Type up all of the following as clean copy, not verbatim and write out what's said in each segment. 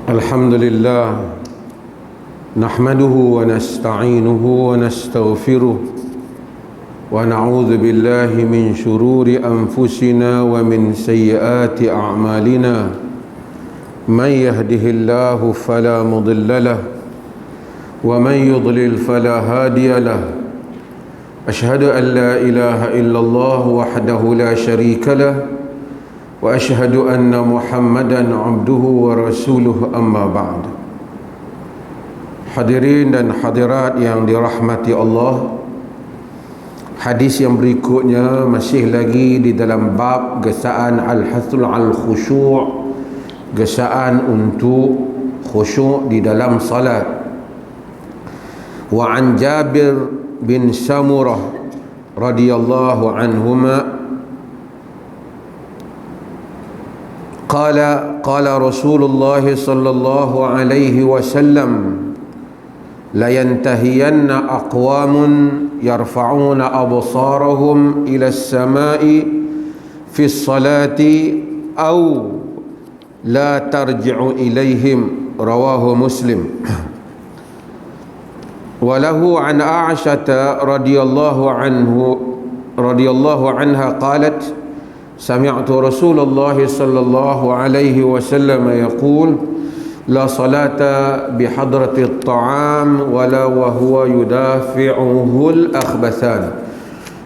الحمد لله نحمده ونستعينه ونستغفره ونعوذ بالله من شرور أنفسنا ومن سيئات أعمالنا من يهده الله فلا مضل له ومن يضلل فلا هادي له أشهد أن لا إله إلا الله وحده لا شريك له وأشهد أن محمدا عبده ورسوله أما بعد. Hadirin dan hadirat yang dirahmati Allah, hadis yang berikutnya masih lagi di dalam bab gesaan al-hathul al-khusyu', gesaan untuk khusyuk di dalam salat. Wa an Jabir bin Samurah radhiyallahu anhuma قال رسول الله صلى الله عليه وسلم لينتهين أقوام يرفعون أبصارهم إلى السماء في الصلاة أو لا ترجع إليهم رواه مسلم. وله عن عائشة رضي الله عنها قالت سمعت رسول الله صلى الله عليه وسلم يقول لا صلاة بحضرة الطعام ولا وهو يدافعه الأخبثان.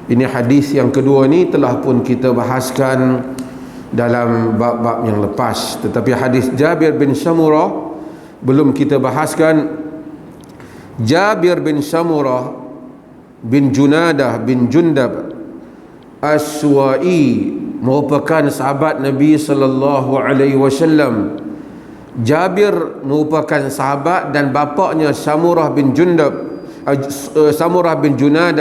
Ini hadis yang kedua ni telah pun kita bahaskan dalam bab-bab yang lepas, tetapi hadis Jabir bin Samurah belum kita bahaskan. Jabir bin Samurah bin Junadah bin Jundab As-Suwa'i merupakan sahabat Nabi sallallahu alaihi wasallam. Jabir merupakan sahabat dan bapaknya Samurah bin Junadah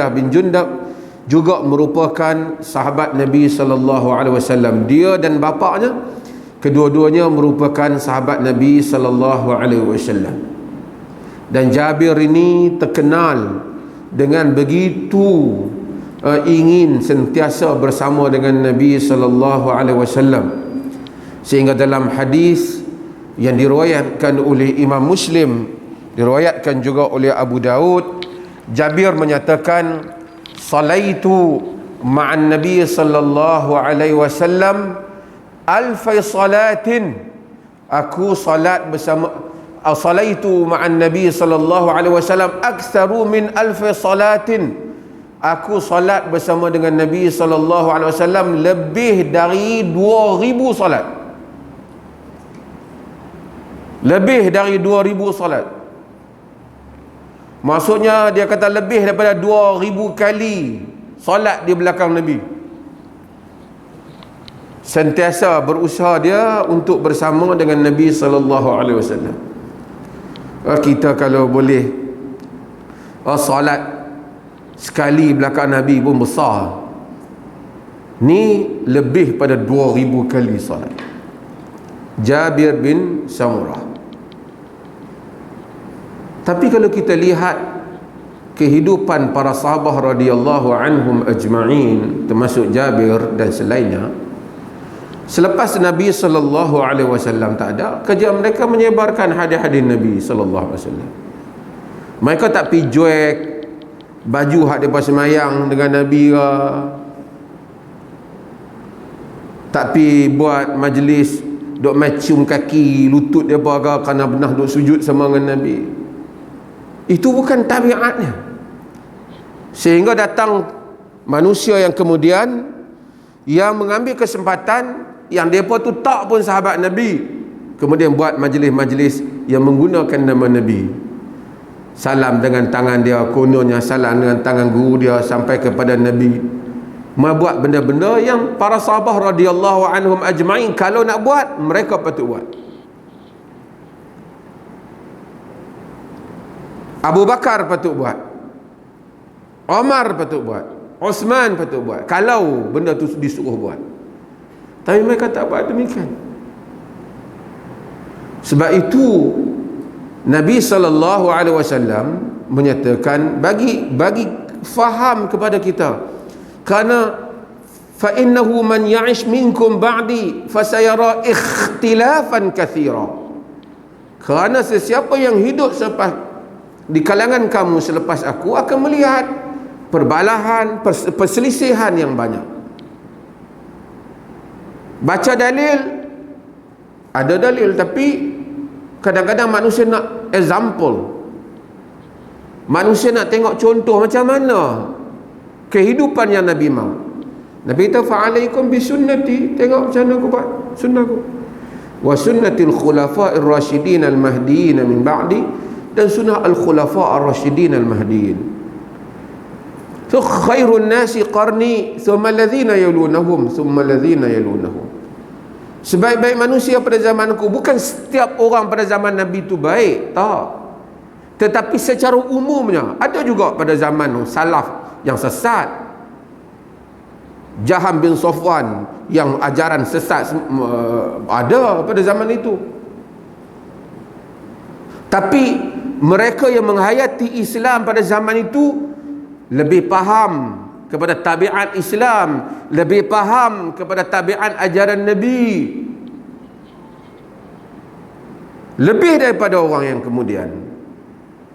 bin Jundab juga merupakan sahabat Nabi sallallahu alaihi wasallam. Dia dan bapaknya kedua-duanya merupakan sahabat Nabi sallallahu alaihi wasallam. Dan Jabir ini terkenal dengan begitu ingin sentiasa bersama dengan Nabi sallallahu alaihi wasallam, sehingga dalam hadis yang diriwayatkan oleh Imam Muslim, diriwayatkan juga oleh Abu Daud, Jabir menyatakan salaitu ma'an Nabi sallallahu alaihi wasallam alfai salatin, aku salat bersama salaitu ma'an Nabi sallallahu alaihi wasallam aktsaru min alfai salatin, aku salat bersama dengan Nabi sallallahu alaihi wasallam lebih dari 2000 salat. Lebih dari 2000 salat. Maksudnya dia kata lebih daripada 2000 kali salat di belakang Nabi. Sentiasa berusaha dia untuk bersama dengan Nabi sallallahu alaihi wasallam. Kita kalau boleh salat sekali belakang Nabi pun besar. Ni lebih pada 2000 kali salat. Jabir bin Samurah. Tapi kalau kita lihat kehidupan para sahabat radhiyallahu anhum ajma'in, termasuk Jabir dan selainnya, selepas Nabi sallallahu alaihi wasallam tak ada, kerja mereka menyebarkan hadis-hadis Nabi sallallahu alaihi wasallam. Mereka tak pi jual baju hak depa semayang dengan Nabi ke, tak pi buat majlis duk macium kaki lutut depa ke kerana pernah duk sujud sama dengan Nabi. Itu bukan tabiatnya. Sehingga datang manusia yang kemudian yang mengambil kesempatan yang depa tu tak pun sahabat Nabi, kemudian buat majlis-majlis yang menggunakan nama Nabi. Salam dengan tangan dia, kononnya salam dengan tangan guru dia sampai kepada Nabi. Membuat benda-benda yang para sahabat radhiyallahu anhum ajma'in kalau nak buat, mereka patut buat. Abu Bakar patut buat, Umar patut buat, Osman patut buat kalau benda tu disuruh buat. Tapi mereka tak buat demikian. Sebab itu Nabi sallallahu alaihi wasallam menyatakan, bagi faham kepada kita, kerana fa innahu man ya'ish minkum ba'di fasayara ikhtilafan katsira. Kerana sesiapa yang hidup selepas di kalangan kamu selepas aku akan melihat perbalahan, perselisihan yang banyak. Baca dalil, ada dalil, tapi kadang-kadang manusia nak example, manusia nak tengok contoh macam mana kehidupan yang Nabi mahu. Nabi kata fa'alaikum bisunnati, tengok macam mana aku buat sunnah aku, wa sunnatil khulafa'ir rasyidin al-mahdiyin min ba'di, dan sunnah al-khulafa' ar-rasyidin al-mahdiyin. So khairun nasi qarni thumma alladhina yalunahum thumma alladhina yalunahum. Sebaik-baik manusia pada zamanku, bukan setiap orang pada zaman Nabi itu baik, tak, tetapi secara umumnya. Ada juga pada zaman salaf yang sesat, Jaham bin Safwan yang ajaran sesat, ada pada zaman itu. Tapi mereka yang menghayati Islam pada zaman itu lebih faham kepada tabiat Islam, lebih faham kepada tabiat ajaran Nabi, lebih daripada orang yang kemudian.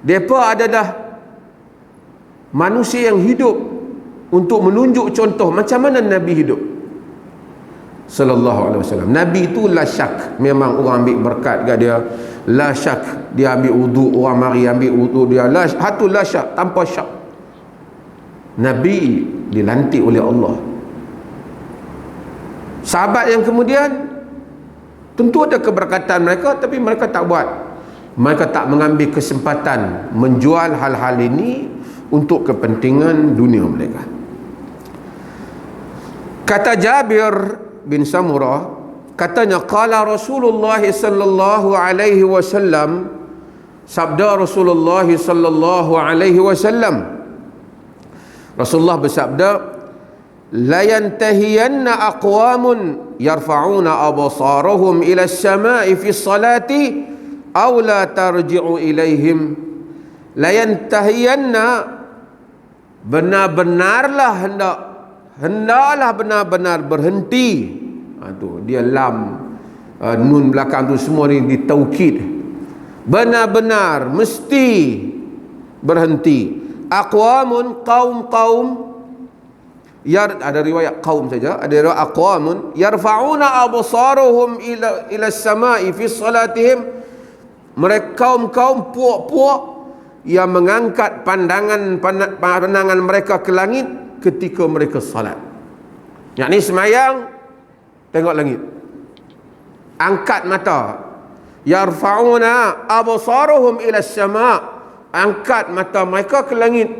Mereka adalah manusia yang hidup untuk menunjuk contoh macam mana Nabi hidup sallallahu alaihi wasallam. Nabi itu la syak, memang orang ambil berkat kat dia, la syak, dia ambil wudu, orang mari ambil wudu dia, la hatu la syak, tanpa syak. Nabi dilantik oleh Allah. Sahabat yang kemudian tentu ada keberkatan mereka, tapi mereka tak buat. Mereka tak mengambil kesempatan menjual hal-hal ini untuk kepentingan dunia mereka. Kata Jabir bin Samurah, katanya qala Rasulullah sallallahu alaihi wasallam, sabda Rasulullah sallallahu alaihi wasallam, Rasulullah bersabda, la yantahiyanna aqwamun yarfa'una absarahum ila as-sama'i fi salati aw la tarji'u ilaihim. La yantahiyanna, benar-benarlah hendaklah benar-benar berhenti. Tu dia lam, nun belakang tu semua ni ditaukid. Benar-benar mesti berhenti. Aqwamun, kaum-kaum, ada riwayat kaum saja, ada riwayat aqwamun yarfa'una absarahum ila as-sama'i fi salatihim. Mereka kaum-kaum puak-puak yang mengangkat pandangan mereka ke langit ketika mereka salat. Yakni semayang tengok langit, angkat mata. Yarfa'una absarahum ila as-sama', angkat mata mereka ke langit.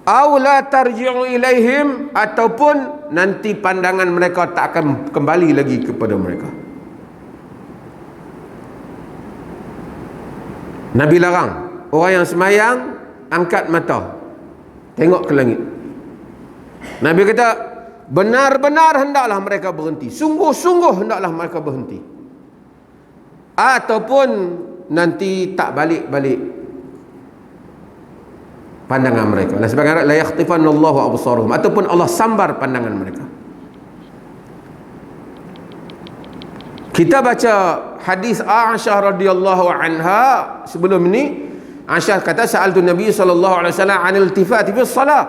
Aw la tarji'u ilaihim, ataupun nanti pandangan mereka tak akan kembali lagi kepada mereka. Nabi larang orang yang semayang angkat mata tengok ke langit. Nabi kata benar-benar hendaklah mereka berhenti, sungguh-sungguh hendaklah mereka berhenti, ataupun nanti tak balik-balik pandangan mereka. Dan sebagainya, la yakhtifanallahu absarahum, ataupun Allah sambar pandangan mereka. Kita baca hadis Aisyah radhiyallahu anha sebelum ini. Aisyah kata, sa'altu Nabi sallallahu alaihi wasallam 'anil iltifati fi shalah.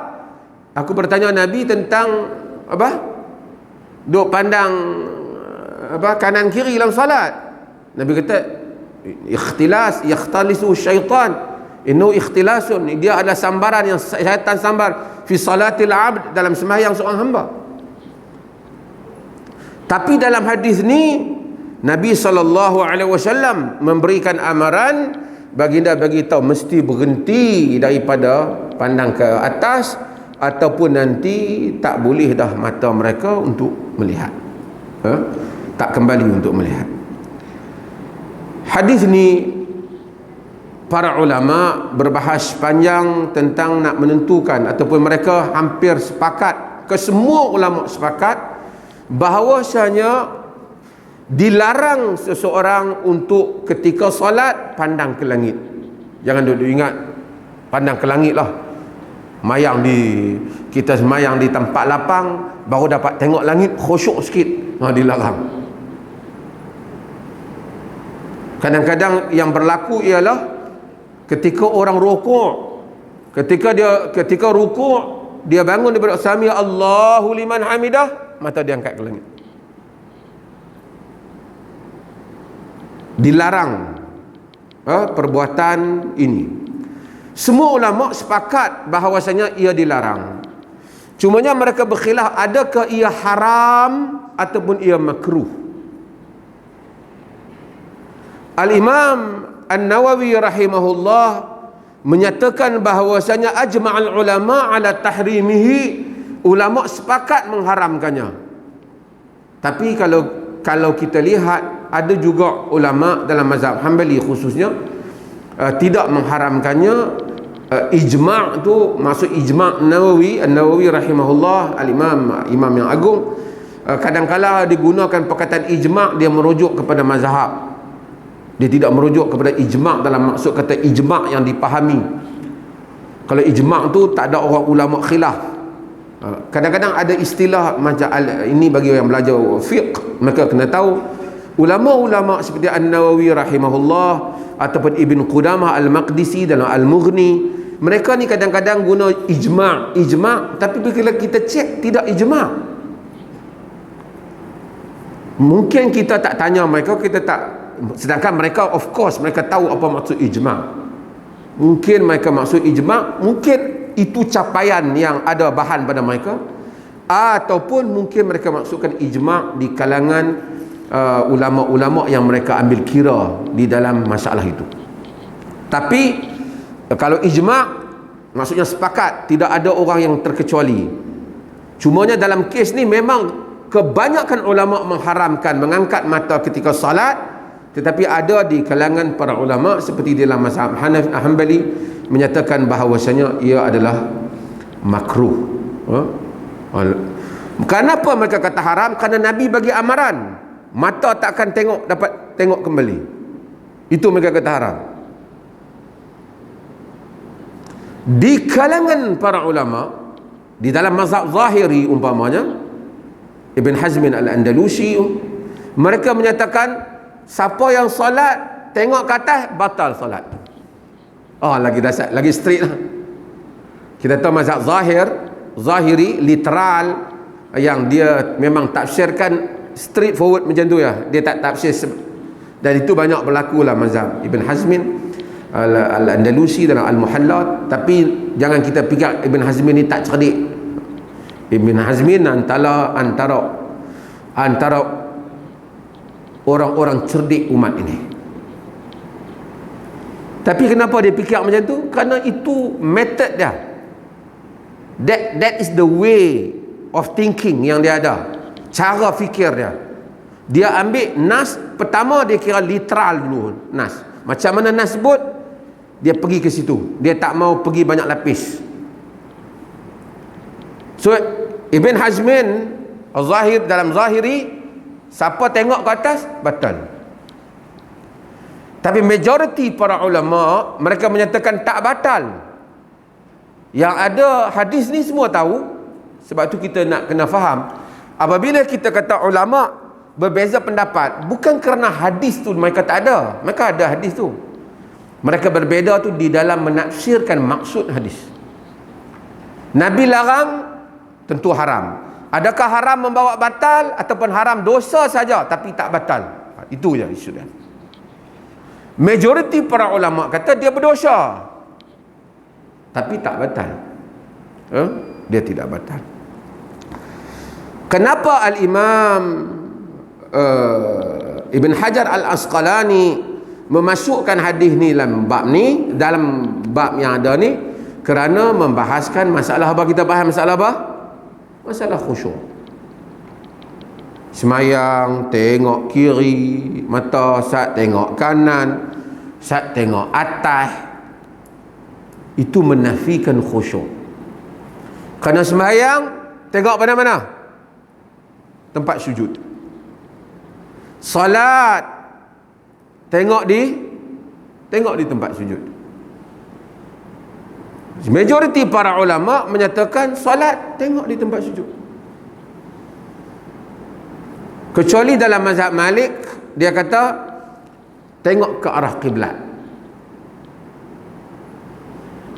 Aku bertanya Nabi tentang apa? Duk pandang apa, kanan kiri dalam salat. Nabi kata, yakhtalisu syaitan, innahu ikhtilasun, dia adalah sambaran yang syaitan sambar fi salatil abd, dalam sembahyang seorang hamba. Tapi dalam hadis ni Nabi SAW memberikan amaran, baginda bagi tahu mesti berhenti daripada pandang ke atas, ataupun nanti tak boleh dah mata mereka untuk melihat, tak kembali untuk melihat. Hadis ni para ulama berbahas panjang tentang nak menentukan, ataupun mereka hampir sepakat, kesemua ulama sepakat bahawasanya dilarang seseorang untuk ketika solat pandang ke langit. Jangan duduk ingat pandang ke langit lah, kita semayang di tempat lapang baru dapat tengok langit, khusyuk sikit, dilarang. Kadang-kadang yang berlaku ialah ketika orang rukuk, ketika rukuk, dia bangun daripada sami Allahu liman hamidah, mata dia angkat ke langit. Dilarang perbuatan ini. Semua ulama sepakat bahawasanya ia dilarang. Cumanya mereka berkhilaf, adakah ia haram ataupun ia makruh. Al-Imam An-Nawawi rahimahullah menyatakan bahawasanya ajma'al ulama ala tahrimihi, ulama sepakat mengharamkannya. Tapi kalau kita lihat, ada juga ulama dalam mazhab Hanbali khususnya tidak mengharamkannya. Ijma' tu maksud ijma' Nawawi, An-Nawawi rahimahullah, imam yang agung, kadang-kala digunakan perkataan ijma', dia merujuk kepada mazhab. Dia tidak merujuk kepada ijma' dalam maksud kata ijma' yang dipahami. Kalau ijma' tu tak ada orang ulama khilaf. Kadang-kadang ada istilah macam ini, bagi yang belajar fiqh mereka kena tahu. Ulama-ulama seperti An-Nawawi rahimahullah ataupun Ibn Qudamah Al-Maqdisi dalam Al-Mughni, mereka ni kadang-kadang guna ijma', tapi bila kita cek tidak ijma'. Mungkin kita tak tanya mereka, kita tak, sedangkan mereka of course mereka tahu apa maksud ijma'. Mungkin mereka maksud ijma', mungkin itu capaian yang ada bahan pada mereka, ataupun mungkin mereka maksudkan ijma' di kalangan ulama-ulama yang mereka ambil kira di dalam masalah itu. Tapi kalau ijma' maksudnya sepakat, tidak ada orang yang terkecuali. Cumanya dalam kes ni memang kebanyakan ulama mengharamkan mengangkat mata ketika salat, tetapi ada di kalangan para ulama seperti dalam mazhab Hanbali menyatakan bahawasanya ia adalah makruh. Kenapa mereka kata haram? Kerana Nabi bagi amaran, mata tak akan dapat tengok kembali. Itu mereka kata haram. Di kalangan para ulama di dalam mazhab Zahiri umpamanya Ibn Hazmin Al-Andalusi, mereka menyatakan siapa yang solat tengok ke atas, batal solat. Lagi dasar, lagi straight lah. Kita tahu mazhab Zahiri literal, yang dia memang tafsirkan straight forward macam tu ya, dia tak tafsir. Dan itu banyak berlaku lah mazhab Ibn Hazmin Al-Andalusi dalam Al-Muhalla. Tapi jangan kita fikir Ibn Hazmin ni tak cerdik. Ibn Hazmin antara orang-orang cerdik umat ini. Tapi kenapa dia fikir macam tu? Kerana itu method dia. That is the way of thinking yang dia ada. Cara fikir dia. Dia ambil nas, pertama dia kira literal dulu nas. Macam mana nas sebut, dia pergi ke situ. Dia tak mau pergi banyak lapis. So Ibn Hazmin Al-Zahir dalam Zahiri, siapa tengok ke atas batal. Tapi majoriti para ulama mereka menyatakan tak batal. Yang ada hadis ni semua tahu. Sebab tu kita nak kena faham, apabila kita kata ulama berbeza pendapat, bukan kerana hadis tu mereka tak ada. Mereka ada hadis tu. Mereka berbeza tu di dalam menafsirkan maksud hadis. Nabi larang, tentu haram. Adakah haram membawa batal ataupun haram dosa saja tapi tak batal? Itu je isu dia. Majoriti para ulama kata dia berdosa tapi tak batal. Dia tidak batal. Kenapa Al-Imam Ibn Hajar Al-Asqalani memasukkan hadis ni dalam bab yang ada ni? Kerana membahaskan masalah apa kita bahas, masalah apa? Masalah khusyuk. Semayang tengok kiri mata, saat tengok kanan, saat tengok atas, itu menafikan khusyuk. Kerana semayang tengok pada mana? Tempat sujud. Salat tengok di tempat sujud. Majoriti para ulama menyatakan salat tengok di tempat sujud. Kecuali dalam mazhab Malik, dia kata tengok ke arah kiblat.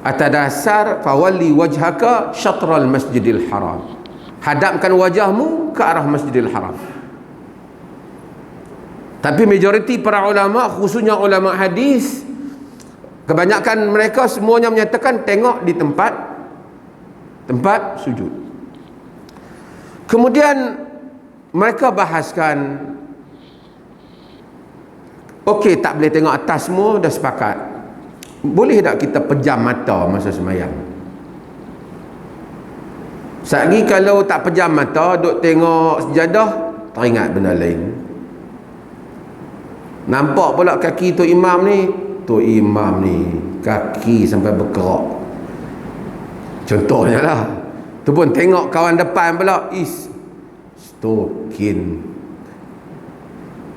Atas dasar fawalli wajhaka syatral masjidil haram, hadapkan wajahmu ke arah masjidil haram. Tapi majoriti para ulama, khususnya ulama hadis, kebanyakan mereka semuanya menyatakan tengok di tempat sujud. Kemudian mereka bahaskan, okey, tak boleh tengok atas, semua dah sepakat. Boleh tak kita pejam mata masa sembahyang? Sagi kalau tak pejam mata, duk tengok sejadah, teringat benda lain. Nampak pula kaki tu imam ni kaki sampai berkerak. Contohnya lah. Tu pun tengok kawan depan pula, stokin.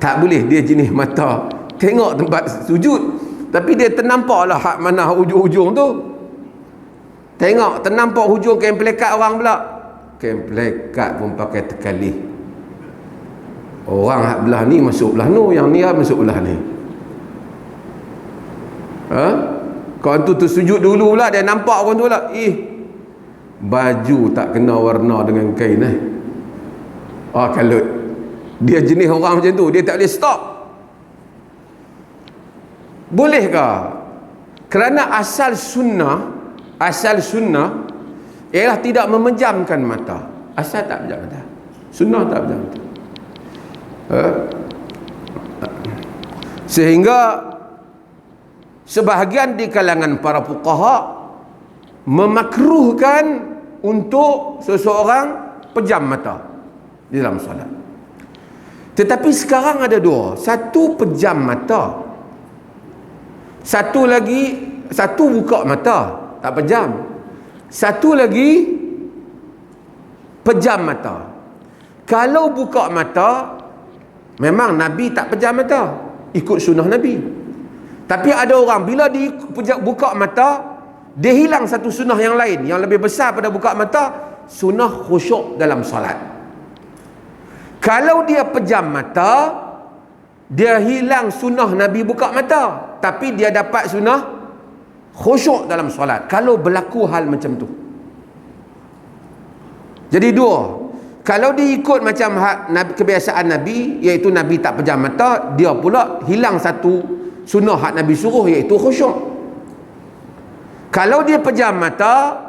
Tak boleh dia jenis mata tengok tempat sujud, tapi dia ternampak lah hak mana ujung-ujung tu. Tengok ternampak hujung kain pelekat orang pula. Kain pelekat pun pakai tekalih. Orang hak belah ni masuk belah nu, yang ni masuk belah ni. Kawan tu sujud dulu pula, dia nampak orang tu pula, baju tak kena warna dengan kain kalau dia jenis orang macam tu, dia tak boleh stop. Bolehkah? Kerana asal sunnah ialah tidak memejamkan mata. Asal tak pejam mata, sunnah tak pejam mata. Sehingga sebahagian di kalangan para fuqaha memakruhkan untuk seseorang pejam mata di dalam solat. Tetapi sekarang ada dua, satu pejam mata, satu buka mata tak pejam, satu lagi pejam mata. Kalau buka mata, memang Nabi tak pejam mata, ikut sunnah Nabi. Tapi ada orang bila dia buka mata, dia hilang satu sunnah yang lain yang lebih besar pada buka mata, sunnah khusyuk dalam solat. Kalau dia pejam mata, dia hilang sunnah Nabi buka mata, tapi dia dapat sunnah khusyuk dalam solat. Kalau berlaku hal macam tu, jadi dua. Kalau dia ikut macam kebiasaan Nabi, iaitu Nabi tak pejam mata, dia pula hilang satu sunnah hak Nabi suruh, iaitu khusyuk. Kalau dia pejam mata,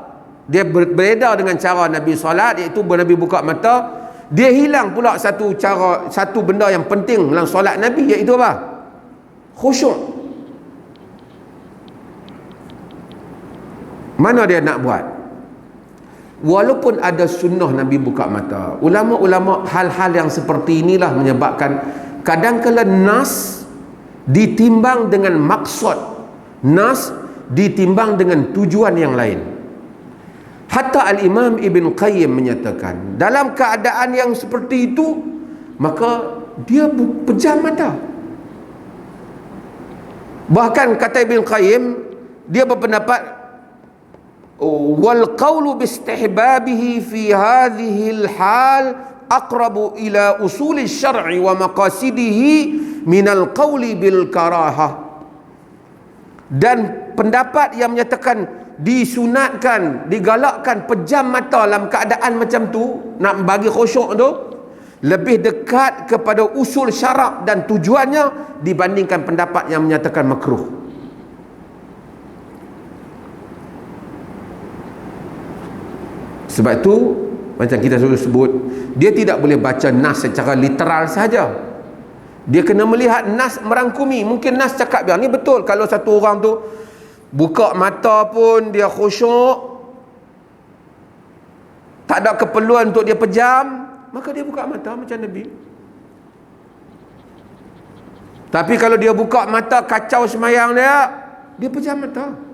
dia beredar dengan cara Nabi solat, iaitu Nabi buka mata, dia hilang pula satu benda yang penting dalam solat Nabi, iaitu apa? Khusyuk. Mana dia nak buat? Walaupun ada sunnah Nabi buka mata, ulama-ulama hal-hal yang seperti inilah menyebabkan kadang-kala nas ditimbang dengan maksud, nas ditimbang dengan tujuan yang lain. Hatta Al-Imam Ibn Qayyim menyatakan, dalam keadaan yang seperti itu, maka dia pejam mata. Bahkan kata Ibn Qayyim, dia berpendapat, wal qawlu bistihbabihi fi hadhihi al-hal aqrabu ila usuli syar'i wa maqasidihi minal qawli bil karahah. Dan pendapat yang menyatakan disunatkan, digalakkan pejam mata dalam keadaan macam tu, nak bagi khusyuk tu, lebih dekat kepada usul syarak dan tujuannya dibandingkan pendapat yang menyatakan makruh. Sebab itu, macam kita selalu sebut, dia tidak boleh baca nas secara literal saja. Dia kena melihat nas merangkumi. Mungkin nas cakap biar ni betul, kalau satu orang tu buka mata pun dia khusyuk, tak ada keperluan untuk dia pejam, maka dia buka mata macam Nabi. Tapi kalau dia buka mata kacau semayang dia pejam mata.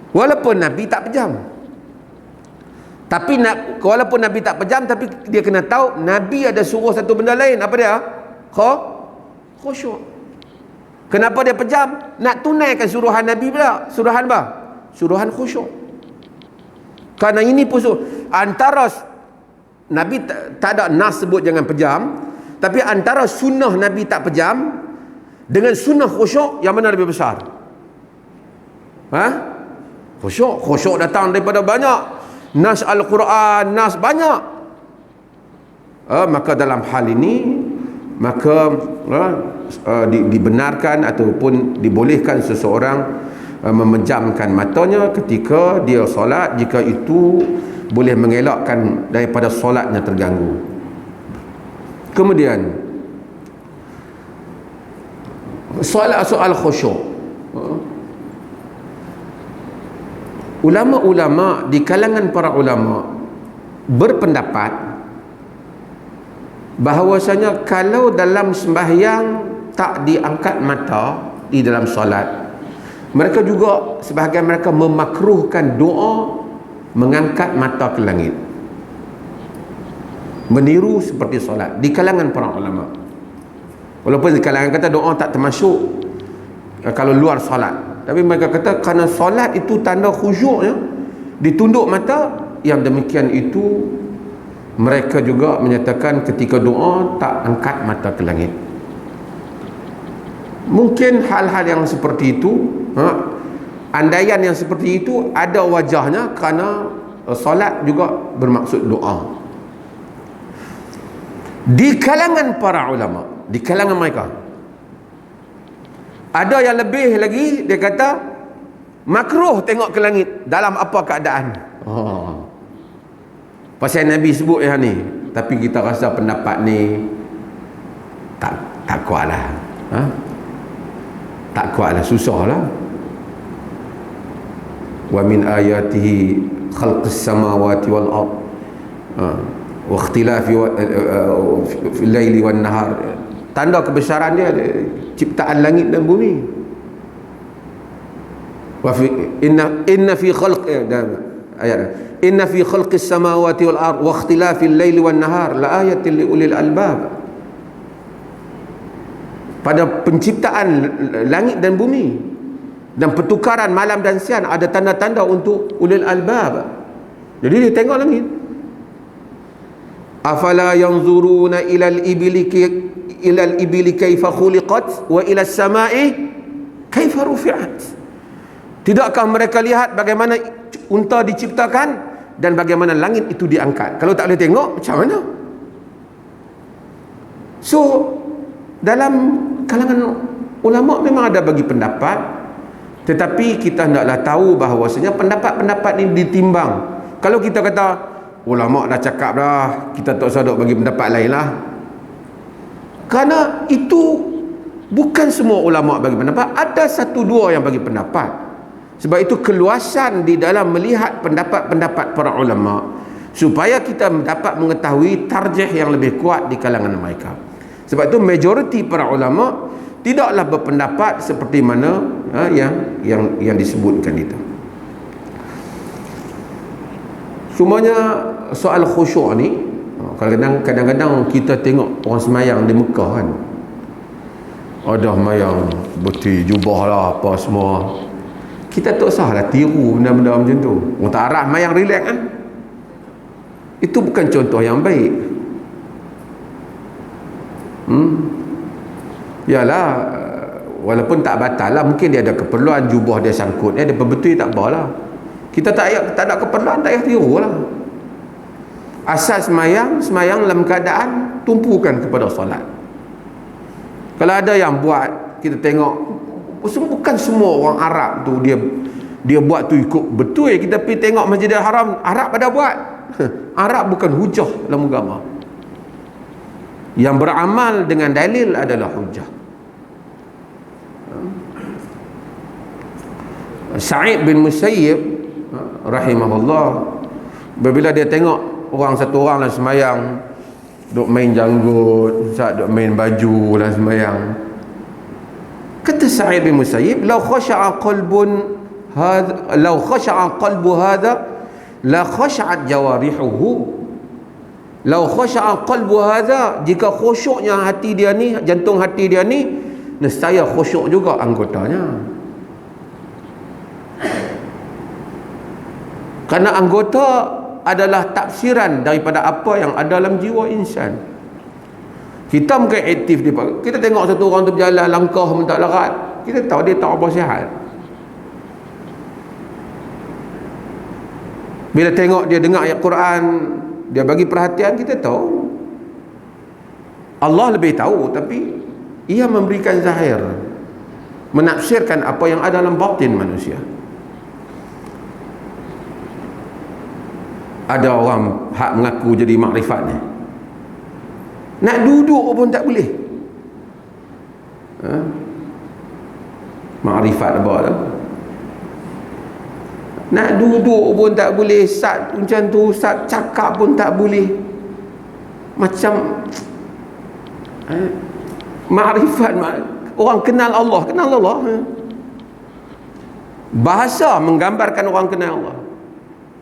Walaupun Nabi tak pejam, tapi walaupun Nabi tak pejam, tapi dia kena tahu Nabi ada suruh satu benda lain. Apa dia? Khusyuk. Kenapa dia pejam? Nak tunaikan suruhan Nabi pula. Suruhan apa? Suruhan khusyuk. Kerana ini pun antara Nabi tak ada nas sebut jangan pejam, Tapi antara sunnah Nabi tak pejam dengan sunnah khusyuk, yang mana lebih besar? Khusyuk datang daripada banyak nas Al-Quran, nas banyak. Maka dalam hal ini, maka dibenarkan ataupun dibolehkan seseorang memejamkan matanya ketika dia solat, jika itu boleh mengelakkan daripada solatnya terganggu. Kemudian soal khusyuk, ulama-ulama, di kalangan para ulama berpendapat bahawasanya kalau dalam sembahyang tak diangkat mata di dalam solat, mereka juga, sebahagian mereka memakruhkan doa mengangkat mata ke langit, meniru seperti solat di kalangan para ulama. Walaupun di kalangan kata doa tak termasuk kalau luar solat, tapi mereka kata kerana solat itu tanda khusyuknya, ditunduk mata, yang demikian itu mereka juga menyatakan ketika doa tak angkat mata ke langit. Mungkin hal-hal yang seperti itu, andaian yang seperti itu ada wajahnya, kerana solat juga bermaksud doa. Di kalangan para ulama, di kalangan mereka ada yang lebih lagi, dia kata makruh tengok ke langit dalam apa keadaan. Pasal Nabi sebut yang ni, tapi kita rasa pendapat ni tak kuat lah. Tak kuat lah, susah lah. Wa min ayatihi khalqis samawati wal ard wa ikhtilafi fil laili wan nahar. Tanda kebesaran dia ciptaan langit dan bumi. Wa fi inna fi khalq ayat inna fi khalqis samawati wal ard wa ikhtilafil laili wan nahar la ayatin li ulil albab. Pada penciptaan langit dan bumi dan pertukaran malam dan siang ada tanda-tanda untuk ulil albab. Jadi dia tengok langit. Afala yanzuruna ilal ibili kaifa khuliqat wa ila samai kaifa rufi'at. Tidakkah mereka lihat bagaimana unta diciptakan dan bagaimana langit itu diangkat? Kalau tak boleh tengok, macam mana? So dalam kalangan ulama memang ada bagi pendapat, tetapi kita hendaklah tahu bahawasanya pendapat-pendapat ini ditimbang. Kalau kita kata ulama dah cakap dah, kita tak usah bagi pendapat lain lah, kerana itu bukan semua ulama bagi pendapat, ada satu dua yang bagi pendapat. Sebab itu keluasan di dalam melihat pendapat-pendapat para ulama, supaya kita dapat mengetahui tarjih yang lebih kuat di kalangan mereka. Sebab itu majoriti para ulama tidaklah berpendapat seperti mana yang disebutkan itu. Semuanya soal khusyuk ni, kadang-kadang kita tengok orang semayang di Mekah kan, ada semayang berti jubah lah apa semua. Kita tak usahlah tiru benda-benda macam tu. Orang tak arah semayang relax kan, itu bukan contoh yang baik. Yalah, walaupun tak batal lah, mungkin dia ada keperluan, jubah dia sangkut dia betul tak apalah. Kita tak ada keperluan, tak payah tiru lah. Asas semayang dalam keadaan tumpukan kepada solat. Kalau ada yang buat, kita tengok bukan semua orang Arab tu dia buat tu ikut betul. Kita pergi tengok Masjidil Haram, Arab pada buat. Arab bukan hujah dalam agama. Yang beramal dengan dalil adalah hujah. Sa'id bin Musayyib rahimahullah, bila dia tengok satu orang lah semayang duk main janggut, duk main baju lah semayang, kata Sa'id bin Musayyib, law khasha'a qalbu hadha la khasha'at jawarihuhu. Law khasha'a qalbu hadha, jika khusyuknya hati dia ni, jantung hati dia ni, nescaya khusyuk juga anggotanya. Kerana anggota adalah tafsiran daripada apa yang ada dalam jiwa insan. Kita mungkin aktif dia. Kita tengok satu orang tu berjalan langkah pun tak larat, kita tahu dia tak apa sihat. Bila tengok dia dengar ayat Quran, dia bagi perhatian, kita tahu. Allah lebih tahu, tapi ia memberikan zahir, menafsirkan apa yang ada dalam batin manusia. Ada orang hak mengaku jadi makrifat ni, nak duduk pun tak boleh. Makrifat apa tu? Nak duduk pun tak boleh. Sat macam tu, sat cakap pun tak boleh. Macam makrifat, orang kenal Allah, bahasa menggambarkan orang kenal Allah.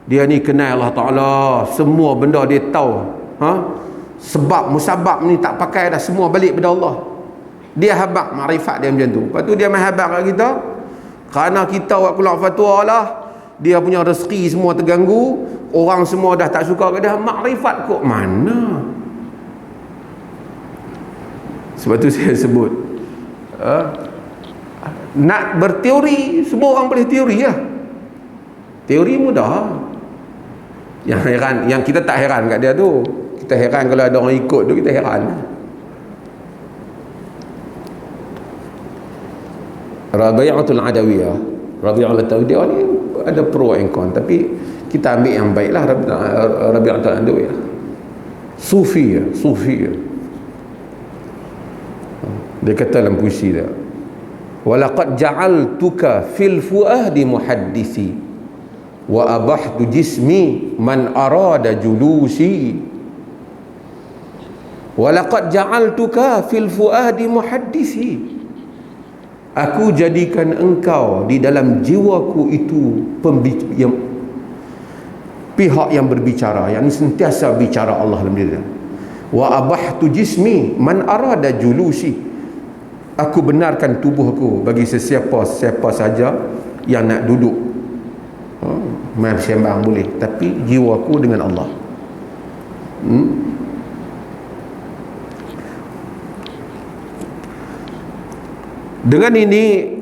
Dia ni kenal Allah Ta'ala, semua benda dia tahu. Sebab musabab ni tak pakai dah, semua balik pada Allah. Dia habaq makrifat dia macam tu. Lepas tu dia main habaq kat kita, kerana kita buat keluar fatwa lah, dia punya rezeki semua terganggu, orang semua dah tak suka ke dia. Makrifat kok mana? Sebab tu saya sebut, nak berteori, semua orang boleh teori lah. Teori mudah. Yang heran, yang kita tak heran kat dia tu, kita heran kalau ada orang ikut tu, kita heran. Rabi'atul Adawiyah, Rabi'atul Adawiyah ni ada pro and con, tapi kita ambil yang baik lah. Rabi'atul Adawiyah Sufi. Dia kata dalam puisi dia, walaqad ja'altuka fil fuadi muhaddisi wa abahtu jismi man arada julusi. Walaqad ja'altuka fil fuadi muhaddisi, aku jadikan engkau di dalam jiwaku itu pihak yang berbicara, yang sentiasa bicara Allah dalam diri. Wa abahtu jismi man arada julusi, aku benarkan tubuhku bagi sesiapa saja yang nak duduk. Main sembang boleh, tapi jiwaku dengan Allah. Dengan ini,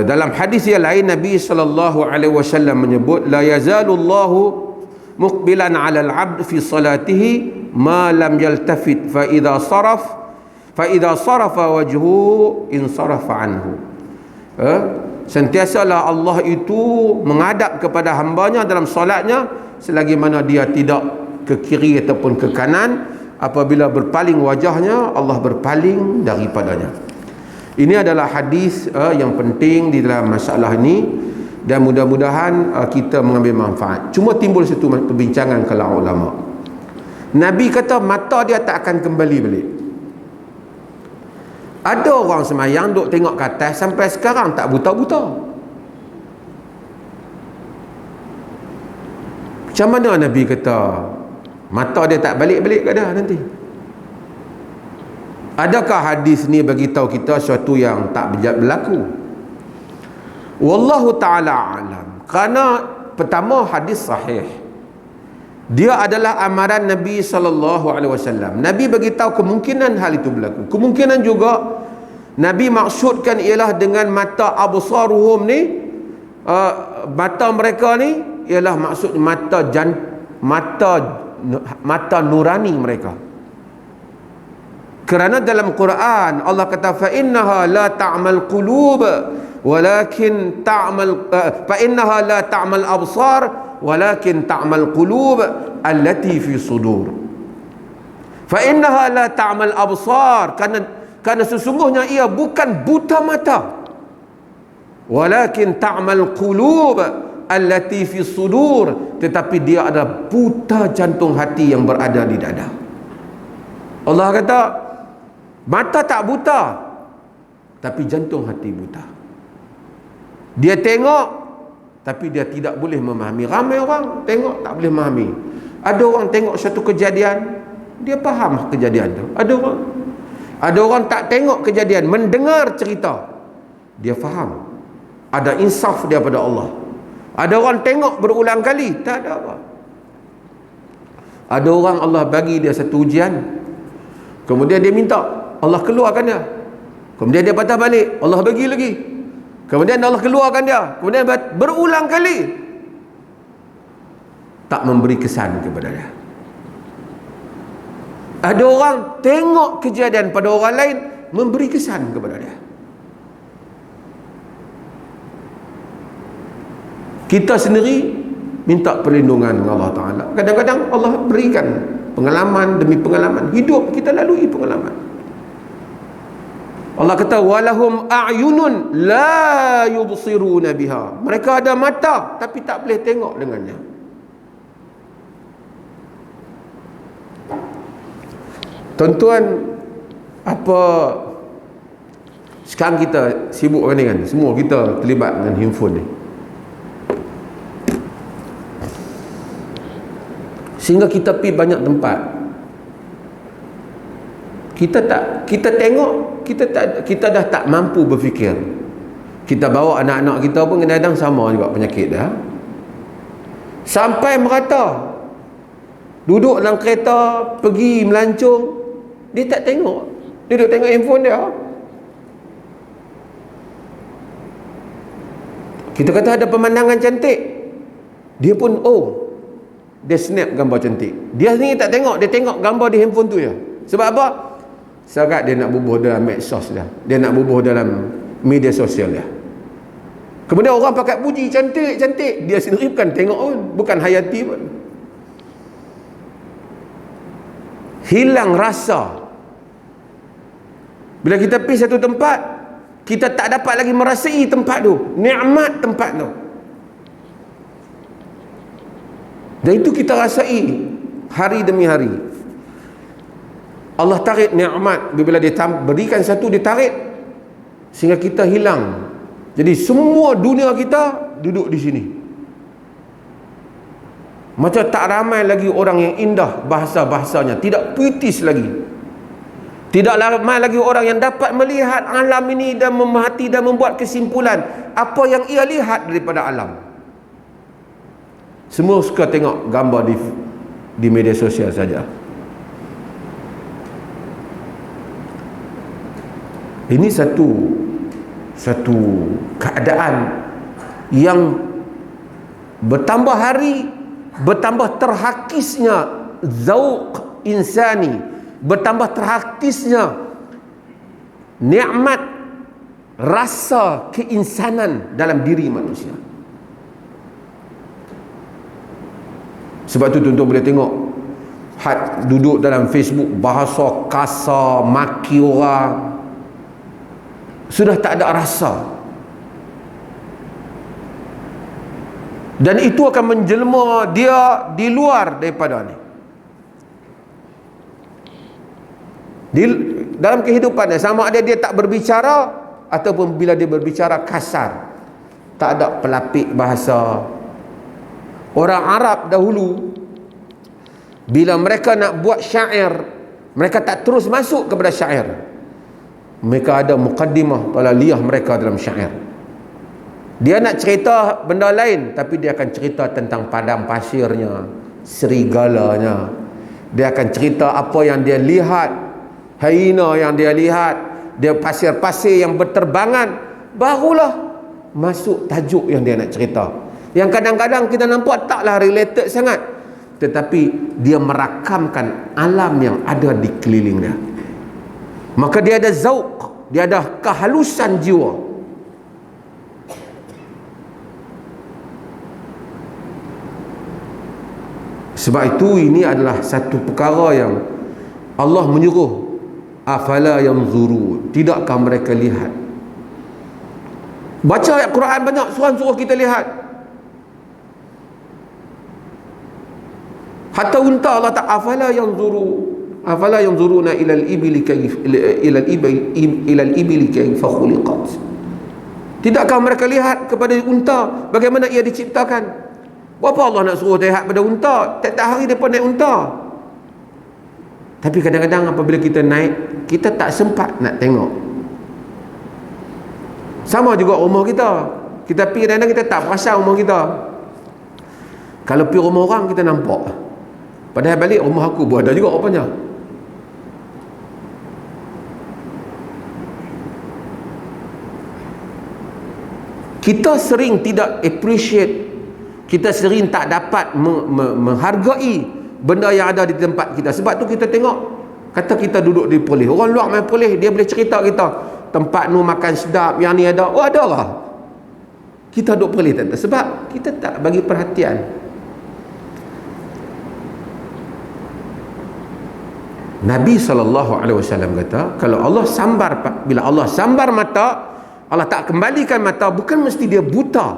dalam hadis yang lain Nabi SAW menyebut, la yazalullahu muqbilan 'ala al-'abd fi salatihi ma lam yaltafit fa idza sarafa wajhuhu insarafa anhu. Sentiasalah Allah itu menghadap kepada hambanya dalam solatnya selagi mana dia tidak ke kiri ataupun ke kanan. Apabila berpaling wajahnya, Allah berpaling daripadanya. Ini adalah hadis yang penting di dalam masalah ini, dan mudah-mudahan kita mengambil manfaat. Cuma timbul satu perbincangan kalangan ulama. Nabi kata mata dia tak akan kembali balik. Ada orang semayang duk tengok ke atas sampai sekarang tak buta-buta. Macam mana Nabi kata mata dia tak balik-balik ke dah nanti? Adakah hadis ni bagi tahu kita sesuatu yang tak berlaku? Wallahu ta'ala alam. Kerana pertama, hadis sahih, dia adalah amaran Nabi SAW. Nabi bagi tahu kemungkinan hal itu berlaku. Kemungkinan juga Nabi maksudkan ialah dengan mata absaruhum ni, mata mereka ni ialah maksud mata nurani mereka. Kerana dalam Quran Allah kata fa innaha la ta'mal qulub walakin ta'mal fa innaha la ta'mal absar walakin ta'mal qulub allati fi sudur. Fa innaha la ta'mal absar, kerana sesungguhnya ia bukan buta mata, walakin ta'mal qulub allati fi sudur, tetapi dia adalah buta jantung hati yang berada di dada. Allah kata mata tak buta, tapi jantung hati buta. Dia tengok, tapi dia tidak boleh memahami. Ramai orang tengok tak boleh memahami. Ada orang tengok satu kejadian, dia faham kejadian tu. Ada orang tak tengok kejadian, mendengar cerita, dia faham. Ada insaf daripada Allah. Ada orang tengok berulang kali, tak ada apa. Ada orang Allah bagi dia satu ujian, Kemudian dia minta, Allah keluarkan dia. Kemudian dia patah balik, Allah bagi lagi. Kemudian Allah keluarkan dia. Kemudian berulang kali, tak memberi kesan kepada dia. Ada orang tengok kejadian pada orang lain, memberi kesan kepada dia. Kita sendiri minta perlindungan dengan Allah Ta'ala. Kadang-kadang Allah berikan pengalaman demi pengalaman. Hidup kita lalui pengalaman. Allah kata, walahum a'yunun la yubsiruna biha. Mereka ada mata tapi tak boleh tengok dengannya. Tuan-tuan, apa sekarang kita sibuk ni kan? Semua kita terlibat dengan handphone ni. Sehingga kita pergi banyak tempat. Kita tengok, kita dah tak mampu berfikir. Kita bawa anak-anak kita pun kadang-kadang sama juga penyakit dah. Sampai merata. Duduk dalam kereta, pergi melancong, dia tak tengok. Dia duduk tengok handphone dia. Kita kata ada pemandangan cantik, dia pun dia snap gambar cantik. Dia sendiri tak tengok, dia tengok gambar di handphone tu je. Sebab apa? Sebab dia nak bubuh dalam medsos dia. Dia nak bubuh dalam media sosial dia. Kemudian orang pakai puji cantik-cantik, dia sendiri bukan tengok pun, bukan hayati pun. Hilang rasa. Bila kita pergi satu tempat, kita tak dapat lagi merasai tempat tu, nikmat tempat tu. Dan itu kita rasai hari demi hari. Allah tarik nikmat. Bila dia berikan satu, dia tarik sehingga kita hilang. Jadi semua dunia kita duduk di sini. Macam tak ramai lagi orang yang indah bahasa-bahasanya, tidak puitis lagi. Tidak ramai lagi orang yang dapat melihat alam ini dan memahati dan membuat kesimpulan apa yang ia lihat daripada alam. Semua suka tengok gambar di media sosial saja. Ini satu keadaan yang bertambah hari, bertambah terhakisnya zauq insani, bertambah terhakisnya nikmat rasa keinsanan dalam diri manusia. Sebab tu tuan-tuan boleh tengok duduk dalam Facebook bahasa kasar, maki orang, sudah tak ada rasa. Dan itu akan menjelma dia di luar daripada ni. Dalam kehidupannya, sama ada dia tak berbicara ataupun bila dia berbicara kasar, tak ada pelapik bahasa. Orang Arab dahulu, bila mereka nak buat syair, mereka tak terus masuk kepada syair. Mereka ada muqaddimah, talaliah mereka dalam syair. Dia nak cerita benda lain, tapi dia akan cerita tentang padang pasirnya, serigalanya. Dia akan cerita apa yang dia lihat, hyena yang dia lihat, dia pasir-pasir yang berterbangan. Barulah masuk tajuk yang dia nak cerita, yang kadang-kadang kita nampak taklah related sangat, tetapi dia merakamkan alam yang ada di keliling dia. Maka dia ada zauq, dia ada kehalusan jiwa. Sebab itu ini adalah satu perkara yang Allah menyuruh, afala yanzuru, tidakkah mereka lihat? Baca ayat Quran banyak, suruh kita lihat. Hatta unta Allah tak afala yanzuruna ila al-ibli kayf ila al-ibli kayfa khuliqat. Tidakkah mereka lihat kepada unta bagaimana ia diciptakan? Berapa Allah nak suruh lihat pada unta? Tiap-tiap hari depa naik unta. Tapi kadang-kadang apabila kita naik, kita tak sempat nak tengok. Sama juga rumah kita. Kita pergi kadang-kadang kita tak perasan rumah kita. Kalau pergi rumah orang kita nampak. Padahal balik rumah aku pun ada juga rupanya. Kita sering tidak appreciate, kita sering tak dapat menghargai benda yang ada di tempat kita. Sebab tu kita tengok, kata kita duduk di polis, orang luar main polis, dia boleh cerita kita tempat nu makan sedap, yang ni ada, oh ada lah. Kita duduk polis tak? Sebab kita tak bagi perhatian. Nabi SAW kata, kalau Allah sambar, bila Allah sambar mata, Allah tak kembalikan mata, bukan mesti dia buta,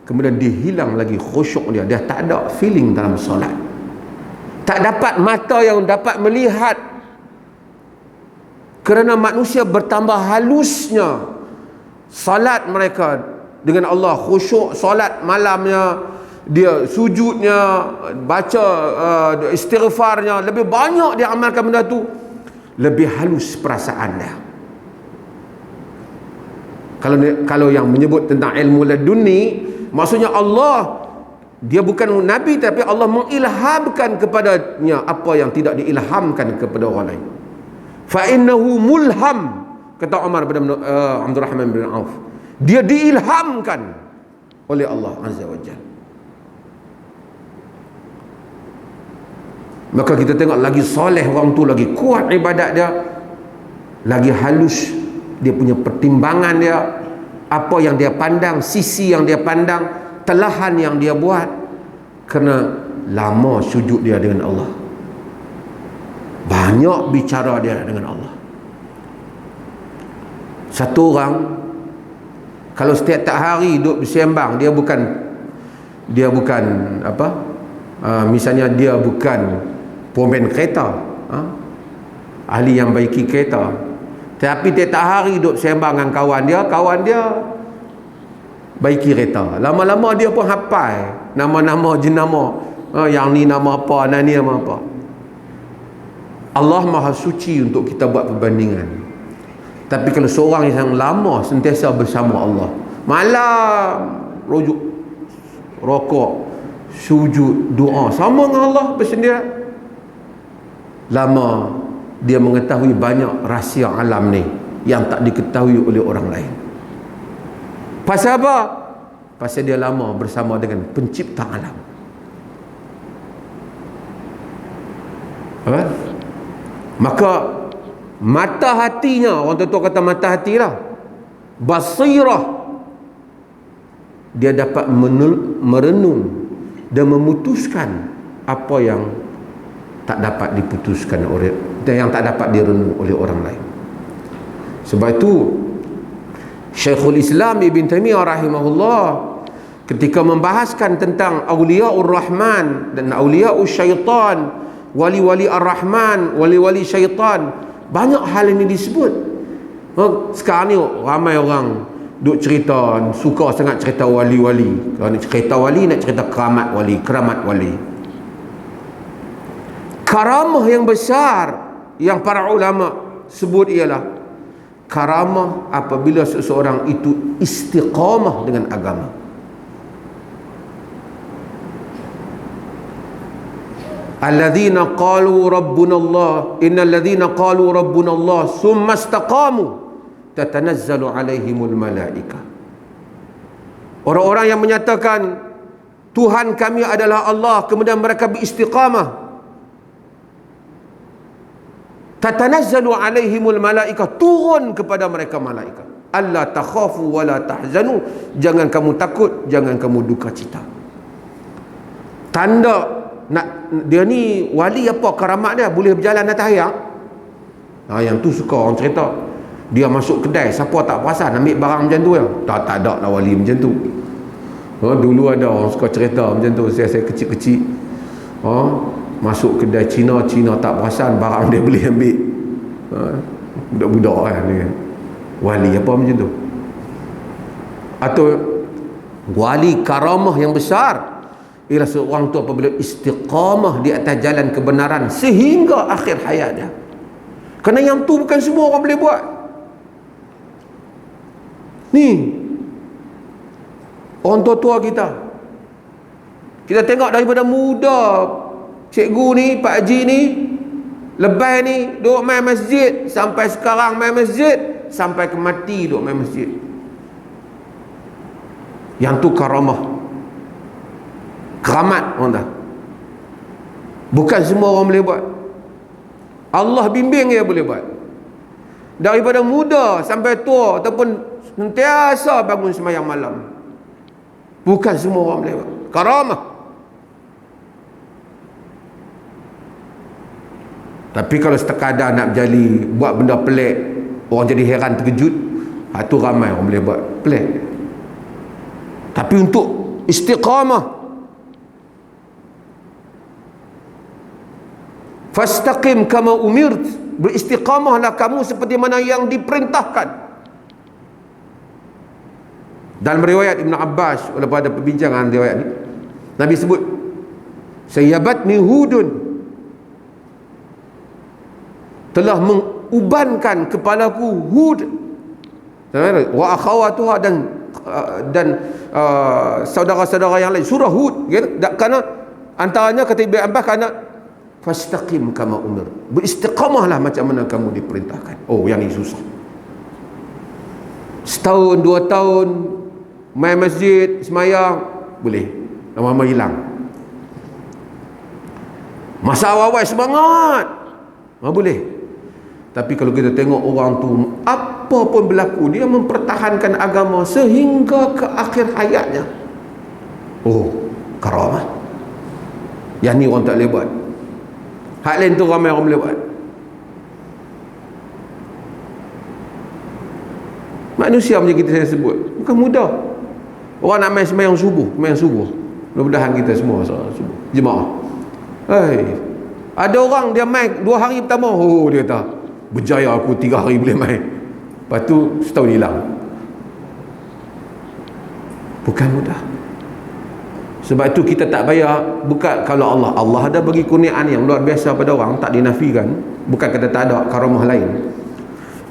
kemudian dia hilang lagi khusyuk dia, dia tak ada feeling dalam solat, tak dapat mata yang dapat melihat, kerana manusia bertambah halusnya salat mereka dengan Allah, khusyuk solat malamnya, dia sujudnya, baca istighfarnya, lebih banyak dia amalkan benda tu, lebih halus perasaan dia. Kalau yang menyebut tentang ilmu laduni, maksudnya Allah, dia bukan Nabi, tapi Allah mengilhamkan kepadanya apa yang tidak diilhamkan kepada orang lain. Fa innahu mulham, kata Umar bin Abdul Rahman bin Auf, dia diilhamkan oleh Allah Azza wa Jalla. Maka kita tengok lagi soleh orang tu, lagi kuat ibadat dia, lagi halus dia punya pertimbangan dia, apa yang dia pandang, sisi yang dia pandang, telahan yang dia buat, kerana lama sujud dia dengan Allah, banyak bicara dia dengan Allah. Satu orang kalau setiap hari duduk bersembang, dia bukan apa, misalnya dia bukan pemain kereta, ahli yang baiki kereta, tapi tiap hari duduk sembang dengan kawan dia baiki kereta, lama-lama dia pun hafal nama-nama jenama, yang ni nama apa, yang ni nama apa. Allah Maha Suci untuk kita buat perbandingan. Tapi kalau seorang yang lama sentiasa bersama Allah, malam rujuk rokok, sujud, doa sama dengan Allah bersendirian, lama dia mengetahui banyak rahsia alam ni yang tak diketahui oleh orang lain. Pasal apa? Pasal dia lama bersama dengan pencipta alam. Apa? Maka mata hatinya, orang tua kata mata hati lah, basirah, dia dapat merenung dan memutuskan apa yang tak dapat diputuskan oleh, dan yang tak dapat direnung oleh orang lain. Sebab itu Syekhul Islam Ibn Taimiyah rahimahullah ketika membahaskan tentang Awliyaur Rahman dan Awliyaur Syaitan, wali-wali Ar-Rahman, wali-wali Syaitan, banyak hal ini disebut. Sekarang ni ramai orang duk cerita, suka sangat cerita wali-wali. Kalau nak cerita wali, nak cerita keramat wali, keramat wali. Karamah yang besar yang para ulama sebut ialah karamah apabila seseorang itu istiqamah dengan agama. Alladzina qalu rabbuna Allah, innal ladzina qalu rabbuna Allah summa istaqamu tatanazzalu alaihimul malaikah. Orang-orang yang menyatakan Tuhan kami adalah Allah, kemudian mereka beristiqamah, tatanazzalu alaihimul malaikah, turun kepada mereka malaikat. Alla takhafu wa la tahzanu, jangan kamu takut, jangan kamu duka cita. Tanda dia ni wali apa karamat dia, boleh berjalan atas air. Yang tu suka orang cerita, dia masuk kedai, siapa tak perasan ambil barang macam tu ya? Tak ada lah wali macam tu. Dulu ada orang suka cerita macam tu, saya kecil-kecil, masuk kedai Cina tak perasan barang dia boleh ambil. Budak-budak kan dia, wali apa macam tu. Atau wali karamah yang besar ialah seorang tu apabila istiqamah di atas jalan kebenaran sehingga akhir hayat dia. Kerana yang tu bukan semua orang boleh buat. Ni orang tua-tua kita tengok daripada muda, cikgu ni, Pak Haji ni, lebih ni duduk main masjid, sampai sekarang main masjid, sampai ke mati duduk main masjid. Yang tu karamah, keramat orang dah. Bukan semua orang boleh buat. Allah bimbing dia boleh buat. Daripada muda sampai tua ataupun sentiasa bangun sembahyang malam. Bukan semua orang boleh buat. Karamah. Tapi kalau sekadar nak berjali, buat benda pelik, orang jadi heran terkejut, tu ramai orang boleh buat pelik. Tapi untuk istiqamah, fastaqim kama umirt, beristiqamahlah kamu seperti mana yang diperintahkan. Dalam riwayat Ibn Abbas, walaupun ada perbincangan riwayat ni, Nabi sebut, sayyabatni hudun, telah mengubankan kepalaku Hud wa akhawatuha, dan saudara-saudara yang lain, surah Hud, kerana antaranya kata Ibn Abbas, kerana fastaqim kama umir, beristiqamahlah macam mana kamu diperintahkan. Oh, yang ini susah. Setahun, 2 tahun main masjid, semayang, boleh, lama-lama hilang. Masa awal-awal semangat, boleh. Tapi kalau kita tengok orang tu, apa pun berlaku, dia mempertahankan agama sehingga ke akhir hayatnya. Oh, karamah. Yang ni orang tak boleh buat. Hak lain tu ramai orang boleh buat. Manusia macam kita saya sebut, bukan mudah. Orang nak main sembahyang subuh, mudah-mudahan kita semua subuh jemaah. Ada orang dia main 2 hari pertama, dia kata, berjaya aku 3 hari boleh main. Lepas tu setahun hilang. Bukan mudah. Sebab itu kita tak bayar. Bukan kalau Allah ada bagi kurniaan yang luar biasa pada orang, tak dinafikan. Bukan kata tak ada karamah lain.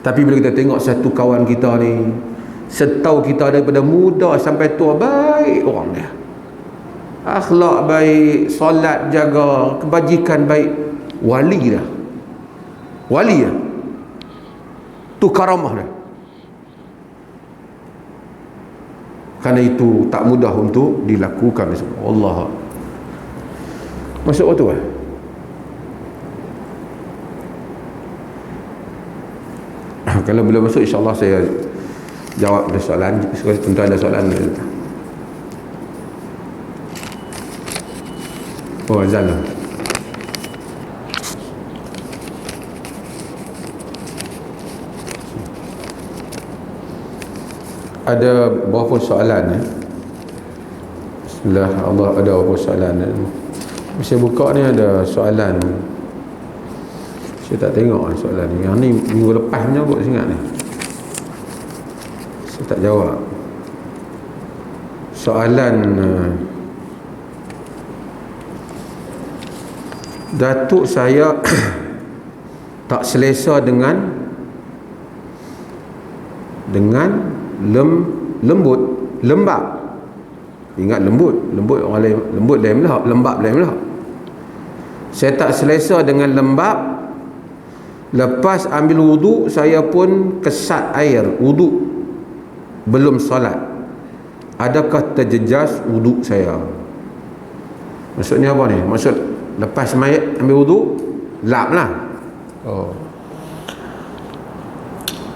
Tapi bila kita tengok satu kawan kita ni, setahu kita daripada muda sampai tua, baik orang dia, akhlak baik, solat jaga, kebajikan baik, wali dah. Wali ya, tu karamah dah. Kerana itu tak mudah untuk dilakukan. Allah, masuk waktu kan? Kalau belum masuk, insyaAllah saya jawab ada soalan. Tentu ada soalan. Oh, azan lah. Ada berapa soalan Bismillah, Allah, ada berapa soalan saya buka ni, ada soalan saya tak tengok soalan ni. Yang ni minggu lepas punya kot, saya ingat ni saya tak jawab. Soalan datuk saya tak selesa dengan lembab. Ingat lembut orang lain, lembut lain pula, lembab lain pula. Saya tak selesa dengan lembab. Lepas ambil wuduk, saya pun kesat air wuduk belum solat. Adakah terjejas wuduk saya? Maksudnya apa ni? Maksud lepas mayat ambil wuduk, lap lah.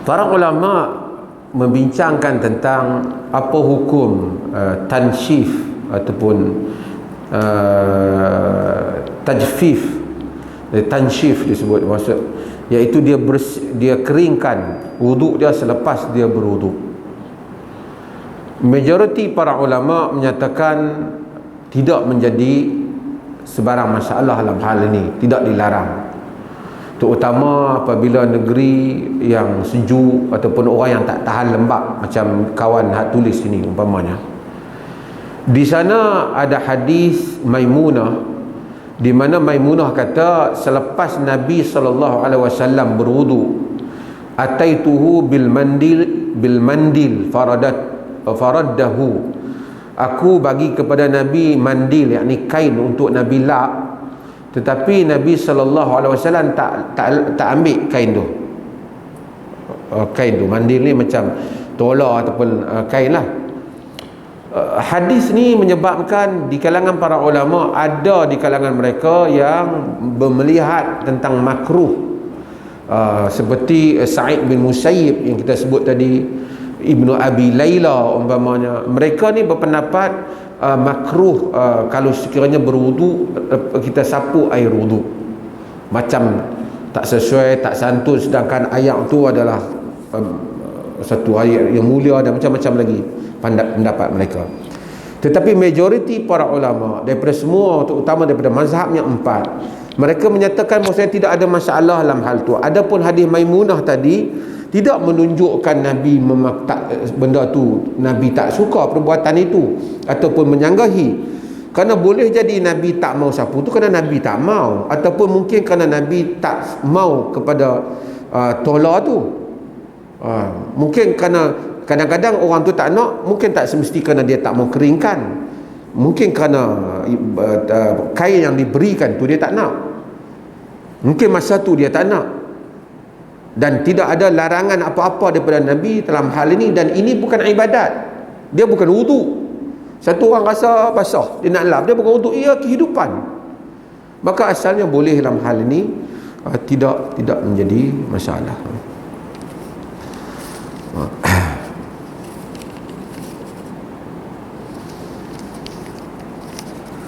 Para ulama membincangkan tentang apa hukum tanshif ataupun tajfif. Tanshif disebut, maksud iaitu dia keringkan wuduk dia selepas dia berwuduk. Majoriti para ulama menyatakan tidak menjadi sebarang masalah dalam hal ini, tidak dilarang. Terutama apabila negeri yang sejuk ataupun orang yang tak tahan lembab, macam kawan hak tulis ini umpamanya. Di sana ada hadis Maimunah, di mana Maimunah kata selepas Nabi SAW berwudu, ataituhu bil mandil faraddahu, aku bagi kepada Nabi mandil, yakni kain untuk Nabi lap. Tetapi Nabi SAW tak ambil kain tu. Kain tu, mandil ni macam tola ataupun kain lah. Hadis ni menyebabkan di kalangan para ulama, ada di kalangan mereka yang melihat tentang makruh, seperti Sa'id bin Musayyib yang kita sebut tadi, Ibnu Abi Layla umpamanya. Mereka ni berpendapat makruh kalau sekiranya berwudu kita sapu air wudu, macam tak sesuai, tak santun, sedangkan ayat tu adalah satu ayat yang mulia dan macam-macam lagi pendapat mereka. Tetapi majoriti para ulama daripada semua, terutama daripada mazhab yang empat, mereka menyatakan bahawa tidak ada masalah dalam hal tu. Adapun hadis Maimunah tadi tidak menunjukkan Nabi benda tu, Nabi tak suka perbuatan itu ataupun menyanggahi. Kerana boleh jadi Nabi tak mau sapu tu kerana Nabi tak mau, ataupun mungkin kerana Nabi tak mau kepada tola tu. Mungkin kerana kadang-kadang orang tu tak nak, mungkin tak semesti kerana dia tak mau keringkan, mungkin kerana kain yang diberikan tu dia tak nak, mungkin masa tu dia tak nak. Dan tidak ada larangan apa-apa daripada Nabi dalam hal ini. Dan ini bukan ibadat, dia bukan wudu. Satu orang rasa basah, dia nak lap, dia bukan wudu, ia kehidupan. Maka asalnya boleh dalam hal ini, tidak menjadi masalah.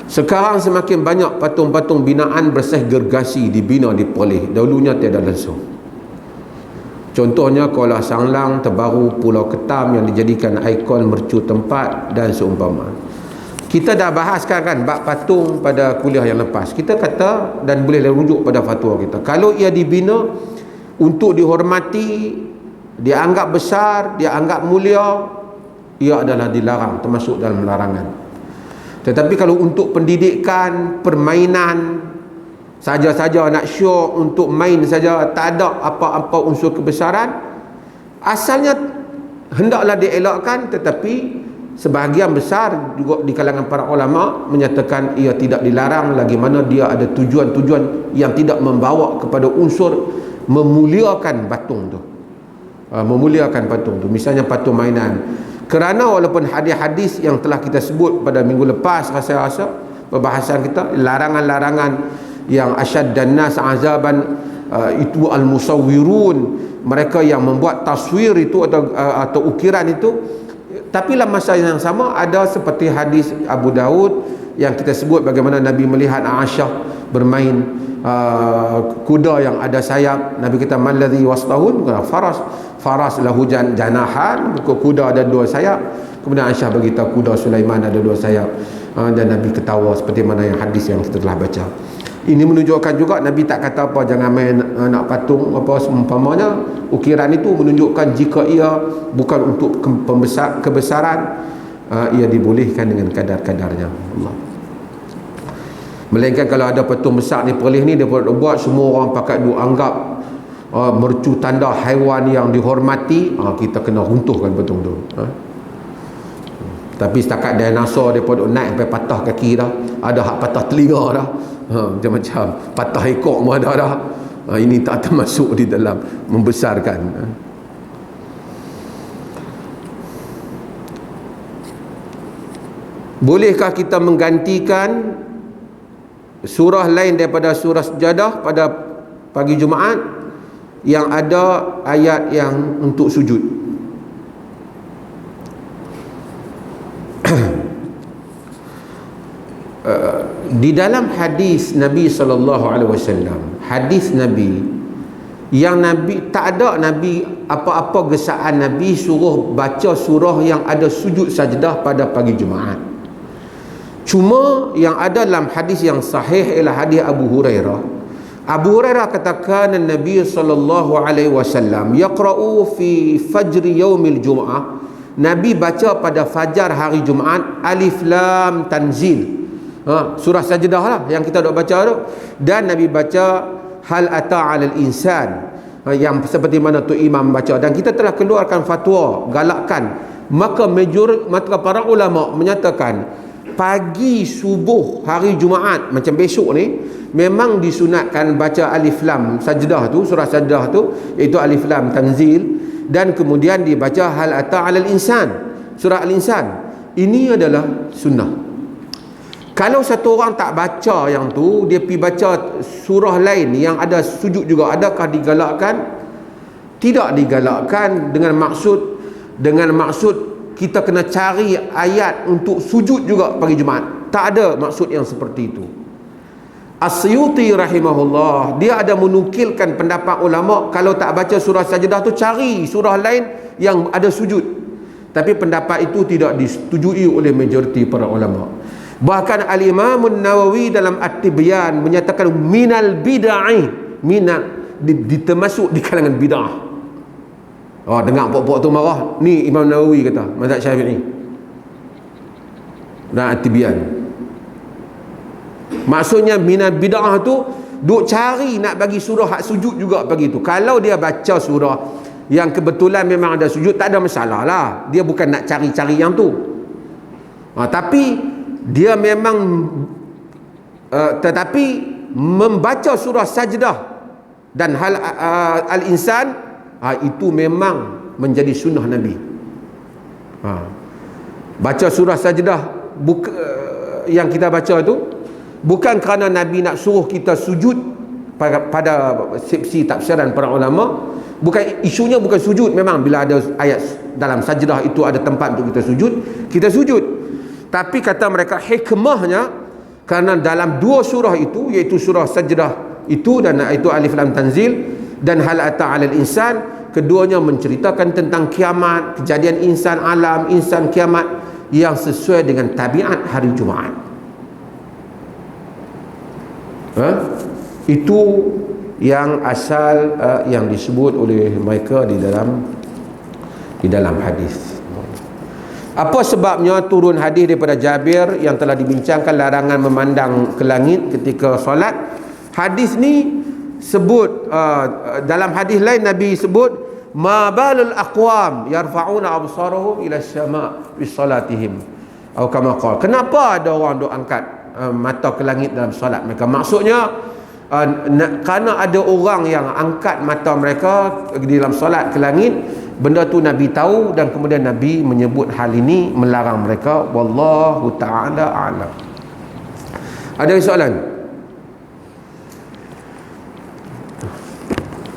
Sekarang semakin banyak patung-patung binaan bersih gergasi dibina di Perlis. Dahulunya tiada langsung. Contohnya Kuala Sanglang terbaru, Pulau Ketam yang dijadikan ikon mercu tempat dan seumpama. Kita dah bahaskan kan bab patung pada kuliah yang lepas. Kita kata dan boleh rujuk pada fatwa kita, kalau ia dibina untuk dihormati, dianggap besar, dianggap mulia, ia adalah dilarang, termasuk dalam larangan. Tetapi kalau untuk pendidikan, permainan saja-saja, nak syok untuk main saja, tak ada apa-apa unsur kebesaran, asalnya hendaklah dielakkan. Tetapi sebahagian besar juga di kalangan para ulama menyatakan ia tidak dilarang, lagi mana dia ada tujuan-tujuan yang tidak membawa kepada unsur memuliakan patung tu. Memuliakan patung tu, misalnya patung mainan. Kerana walaupun hadis-hadis yang telah kita sebut pada minggu lepas, rasa-rasa perbahasan kita, larangan-larangan yang asyad dan nas azaban, itu al-musawwirun, mereka yang membuat taswir itu atau ukiran itu. Tapi dalam masa yang sama ada seperti hadis Abu Daud yang kita sebut bagaimana Nabi melihat Aisyah bermain kuda yang ada sayap. Nabi kata malladhi wasdahun, faras lahu janahan, kuda ada dua sayap. Kemudian Aisyah beritahu kuda Sulaiman ada dua sayap, dan Nabi ketawa seperti mana yang hadis yang kita telah baca. Ini menunjukkan juga Nabi tak kata apa jangan main nak patung apa seumpamanya. Ukiran itu menunjukkan jika ia bukan untuk kebesaran, ia dibolehkan dengan kadar-kadarnya. Allah. Melainkan kalau ada patung besar ni Perlis ni, dia buat semua orang pakai anggap mercu tanda haiwan yang dihormati, kita kena runtuhkan patung tu. Tapi setakat dinosaur dia pun naik sampai patah kaki dah, ada hak patah telinga dah, macam-macam, patah ekor pun ada dah. Ini tak termasuk di dalam membesarkan. Bolehkah kita menggantikan surah lain daripada surah Sajadah pada pagi Jumaat yang ada ayat yang untuk sujud? Di dalam hadis Nabi SAW, hadis Nabi yang Nabi tak ada Nabi apa-apa gesaan Nabi suruh baca surah yang ada sujud sajdah pada pagi Jumaat. Cuma yang ada dalam hadis yang sahih ialah hadis Abu Hurairah. Abu Hurairah katakan Nabi SAW yaqra'u fi fajri yaumil jum'ah, Nabi baca pada fajar hari Jumaat Alif Lam Tanzil, surah Sajdah lah yang kita dok baca tu, dan Nabi baca Hal ata 'alal insan, yang seperti mana tu imam baca. Dan kita telah keluarkan fatwa galakkan, maka para ulama menyatakan pagi subuh hari Jumaat macam besok ni memang disunatkan baca Alif Lam Sajdah tu, surah Sajdah tu, iaitu Alif Lam Tanzil, dan kemudian dibaca Hal ata 'alal insan, surah Al-Insan. Ini adalah sunnah. Kalau satu orang tak baca yang tu, dia pergi baca surah lain yang ada sujud juga, adakah digalakkan? Tidak digalakkan, dengan maksud kita kena cari ayat untuk sujud juga pagi Jumaat. Tak ada maksud yang seperti itu. As-Suyuti rahimahullah, dia ada menukilkan pendapat ulama, kalau tak baca surah Sajdah tu, cari surah lain yang ada sujud. Tapi pendapat itu tidak disetujui oleh majoriti para ulama. Bahkan Al-Imam Nawawi dalam At-Tibyan menyatakan minal bid'ah, termasuk di kalangan bid'ah. Oh, dengar pokok tu marah. Ni Imam Nawawi kata, mazhab Syafi'i. Dan At-Tibyan. Maksudnya minal bid'ah tu duk cari nak bagi surah hak sujud juga pagi tu. Kalau dia baca surah yang kebetulan memang ada sujud, tak ada masalah lah. Dia bukan nak cari-cari yang tu. Tapi dia memang tetapi membaca surah Sajdah dan Al-Insan, itu memang menjadi sunnah Nabi. Baca surah Sajdah yang kita baca tu bukan kerana Nabi nak suruh kita sujud pada sesi tafsiran para ulama. Bukan, isunya bukan sujud. Memang bila ada ayat dalam Sajdah itu ada tempat untuk kita sujud, kita sujud. Tapi kata mereka hikmahnya, kerana dalam dua surah itu, iaitu surah Sajdah itu dan itu Alif Lam Tanzil dan Hal Ata 'alal Insan, keduanya menceritakan tentang kiamat, kejadian insan alam, insan kiamat yang sesuai dengan tabiat hari Jumaat. Itu yang asal yang disebut oleh mereka di dalam hadis. Apa sebabnya turun hadis daripada Jabir yang telah dibincangkan larangan memandang ke langit ketika solat? Hadis ni sebut dalam hadis lain Nabi sebut ma balul aqwam yarfa'una absarahum ila as-sama' fi salatihim atau kama qala. Kenapa ada orang duk angkat mata ke langit dalam solat mereka? Maksudnya kerana ada orang yang angkat mata mereka di dalam solat ke langit. Benda tu Nabi tahu dan kemudian Nabi menyebut hal ini, melarang mereka. Wallahu ta'ala a'lam. Ada soalan?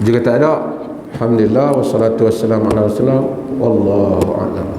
Jika tak ada, alhamdulillah wassalatu wassalamu ala rasulillah wallahu a'lam.